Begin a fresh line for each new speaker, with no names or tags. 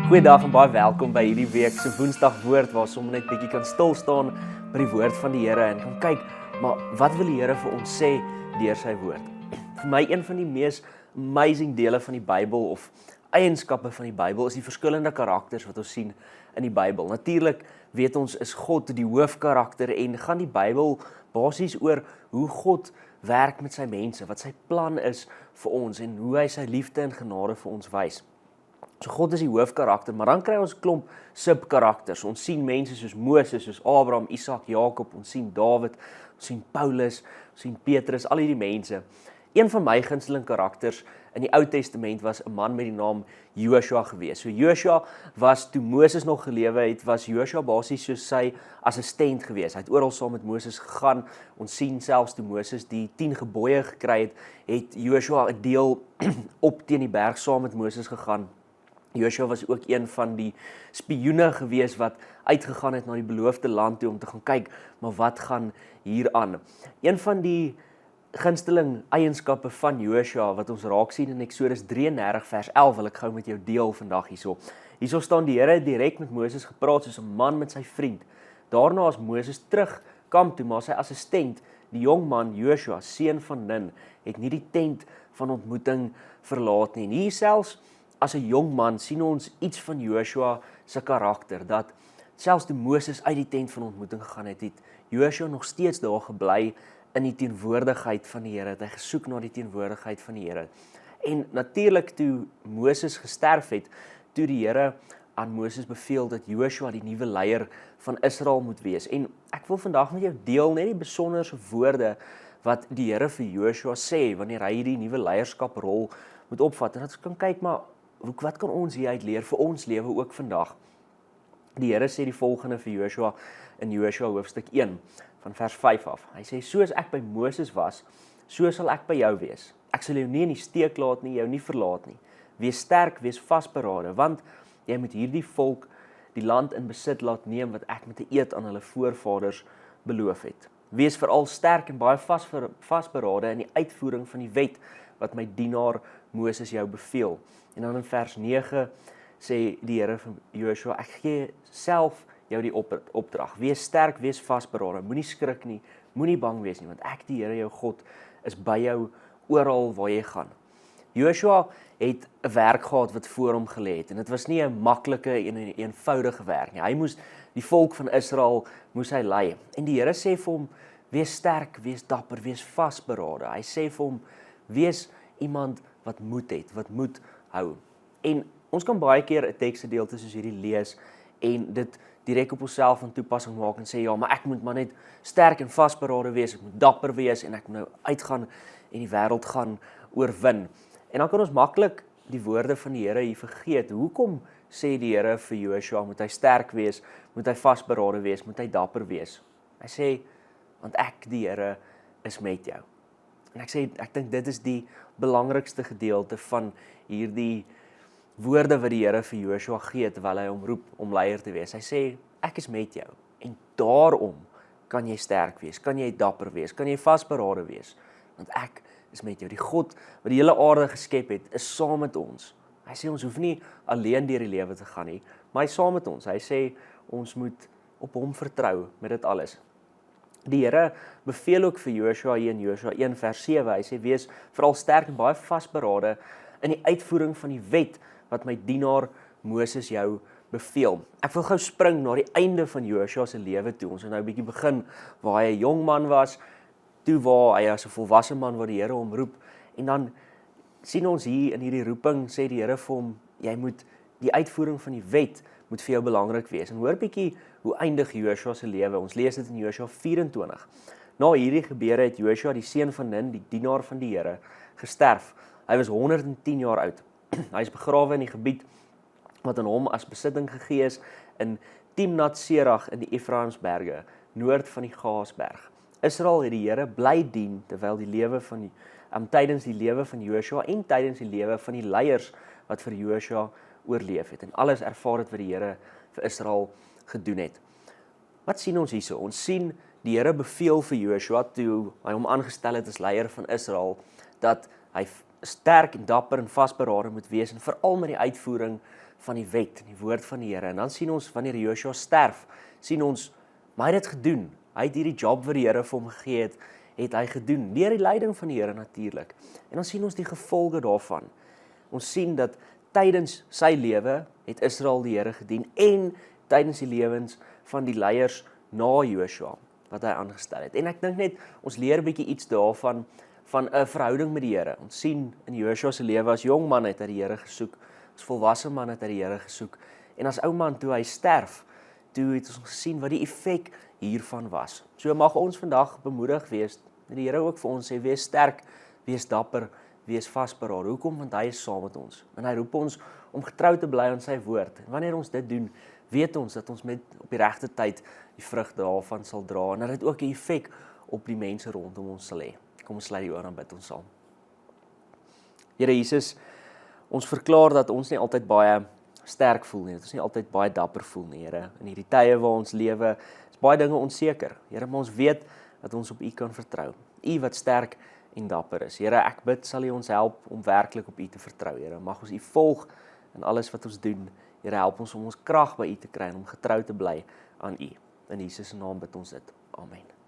Goeiedag en baie welkom by hierdie week se Woensdag woord waar ons net bietjie kan stil staan by die woord van die Here en kan kyk, maar wat wil die Here vir ons sê deur sy woord? Vir my een van die mees amazing dele van die Bybel of eienskappe van die Bybel is die verskillende karakters wat ons sien in die Bybel. Natuurlik weet ons is God die hoofkarakter en gaan die Bybel basies oor hoe God werk met sy mense, wat sy plan is vir ons en hoe hy sy liefde en genade vir ons wys. So God is die hoofkarakter, maar dan kry ons 'n klomp subkarakters. Ons sien mense soos Moses, soos Abraham, Isak, Jakob, ons sien Dawid, ons sien Paulus, ons sien Petrus, al hierdie mense. Een van my gunsteling karakters in die Ou Testament was 'n man met die naam Joshua gewees. So Joshua was, toe Moses nog gelewe het, was Joshua basies soos sy assistent gewees. Hy het oral saam met Moses gegaan. Ons sien selfs toe Moses die 10 gebooie gekry het, het Joshua 'n deel op teen die berg saam met Moses gegaan. Joshua was ook een van die spioene gewees wat uitgegaan het na die beloofde land toe om te gaan kyk, maar wat gaan hier aan? Een van die gunsteling eienskappe van Joshua wat ons raak sien in Eksodus 33 vers 11 wil ek gou met jou deel vandag hierso. Hierso staan die Here direk met Moses gepraat soos 'n man met sy vriend. Daarna as Moses terug kamp toe, maar sy assistent, die jong man Joshua, seun van Nun, het nie die tent van ontmoeting verlaat nie. En hier selfs as 'n jong man sien ons iets van Joshua se karakter, dat selfs toe Moses uit die tent van ontmoeting gegaan het, het Joshua nog steeds daar gebly in die teenwoordigheid van die Here, het hy gesoek na die teenwoordigheid van die Here. En natuurlik toe Moses gesterf het, toe die Here aan Moses beveel dat Joshua die nuwe leier van Israel moet wees. En ek wil vandag met jou deel net die besonderse woorde wat die Here vir Joshua sê wanneer hy hierdie nuwe leierskaprol moet opvat. En dat ons kan kyk, maar wat kan ons hieruit leer vir ons lewe ook vandag? Die Here sê die volgende vir Joshua in Joshua hoofstuk 1 van vers 5 af. Hy sê, soos ek by Moses was, so sal ek by jou wees. Ek sal jou nie in die steek laat nie, jou nie verlaat nie. Wees sterk, wees vasberade, want jy moet hierdie volk die land in besit laat neem wat ek met 'n eed aan hulle voorvaders beloof het. Wees veral sterk en baie vasberade in die uitvoering van die wet wat my dienaar Moses jou beveel. En dan in vers 9 sê die Here vir Joshua, ek gee self jou die opdrag. Wees sterk, wees vasberade, moenie skrik nie, moenie bang wees nie, want ek die Here jou God is by jou oral waar jy gaan. Joshua het 'n werk gehad wat voor hom gelê het en dit was nie 'n maklike en 'n eenvoudige werk nie. Hy moes die volk van Israel moes hy lei. En die Here sê vir hom, wees sterk, wees dapper, wees vasberade. Hy sê vir hom, wees iemand wat moed het, wat moed hou. En ons kan baie keer 'n teksgedeelte soos hierdie lees en dit direk op onsself van toepassing maak en sê, ja, maar ek moet maar net sterk en vasberade wees, ek moet dapper wees en ek moet nou uitgaan en die wêreld gaan oorwin. En dan kan ons maklik die woorde van die Here hier vergeet. Hoekom sê die Here vir Joshua, moet hy sterk wees, moet hy vasberade wees, moet hy dapper wees? Hy sê, want ek die Here is met jou. En ek dink dit is die belangrikste gedeelte van hierdie woorde wat die Here vir Joshua gee terwyl hy hom roep om leier te wees. Hy sê, ek is met jou en daarom kan jy sterk wees, kan jy dapper wees, kan jy vasberade wees, want ek is met jou. Die God wat die hele aarde geskep het, is saam met ons. Hy sê ons hoef nie alleen deur die lewe te gaan nie, maar hy is saam met ons. Hy sê ons moet op hom vertrou met dit alles. Die Here beveel ook vir Joshua hier in Joshua 1 vers 7, hy sê, wees veral sterk en baie vasberade in die uitvoering van die wet wat my dienaar Moses jou beveel. Ek wil gou spring na die einde van Joshua se lewe toe. Ons het nou 'n bietjie begin waar hy 'n jong man was, toe waar hy as 'n volwasse man waar die Here hom roep, en dan sien ons hier in hierdie roeping, sê die Here vir hom, jy moet die uitvoering van die wet moet vir jou belangrik wees. En hoor bietjie hoe eindig Joshua se lewe. Ons lees dit in Joshua 24. Na hierdie gebeure het Joshua, die seun van Nun, die dienaar van die Here, gesterf. Hy was 110 jaar oud. Hy is begrawe in die gebied wat aan hom as besitting gegee is in Timnat Serach in die Efraimsberge, noord van die Gaasberg. Israel het die Here bly dien terwyl die lewe van die tydens die lewe van Joshua en tydens die lewe van die leiers wat vir Joshua oorleef het en alles ervaar het wat die Here vir Israel gedoen het. Wat sien ons hierso? Ons sien die Here beveel vir Joshua toe hy hom aangestel het as leier van Israel, dat hy sterk en dapper en vasberade moet wees, en veral met die uitvoering van die wet, die woord van die Here. En dan sien ons, wanneer Joshua sterf, sien ons, maar hy het dit gedoen. Hy het hierdie job wat die Here vir hom gegee het hy gedoen, deur die leiding van die Here natuurlik. En dan sien ons die gevolge daarvan. Ons sien dat tydens sy lewe het Israel die Here gedien, en tydens die lewens van die leiers na Joshua, wat hy aangestel het. En ek dink net, ons leer 'n bietjie iets daarvan, van 'n verhouding met die Here. Ons sien in Joshua se lewe as jong man het hy die Here gesoek, as volwasse man het hy die Here gesoek, en as ou man toe hy sterf, toe het ons gesien wat die effek hiervan was. So mag ons vandag bemoedig wees, en die Here ook vir ons sê, wees sterk, wees dapper, wees vasberade. Hoekom? Want hy is saam met ons, en hy roep ons om getrou te bly aan sy woord. En wanneer ons dit doen, weet ons dat ons met op die regte tyd die vrug daarvan sal dra, en dat dit ook 'n effek op die mense rondom ons sal hê. Kom ons sluit die oor en bid ons saam. Here Jesus, ons verklaar dat ons nie altyd baie sterk voel nie, dat ons nie altyd baie dapper voel nie, Here. In hierdie tye waar ons lewe, is baie dinge onseker. Here, maar ons weet dat ons op U kan vertrou. U wat sterk en dapper is. Here, ek bid, sal U ons help om werklik op U te vertrou, Here. Mag ons U volg in alles wat ons doen. Here, help ons om ons krag by U te kry en om getrou te bly aan U. In Jesus se naam bid ons dit. Amen.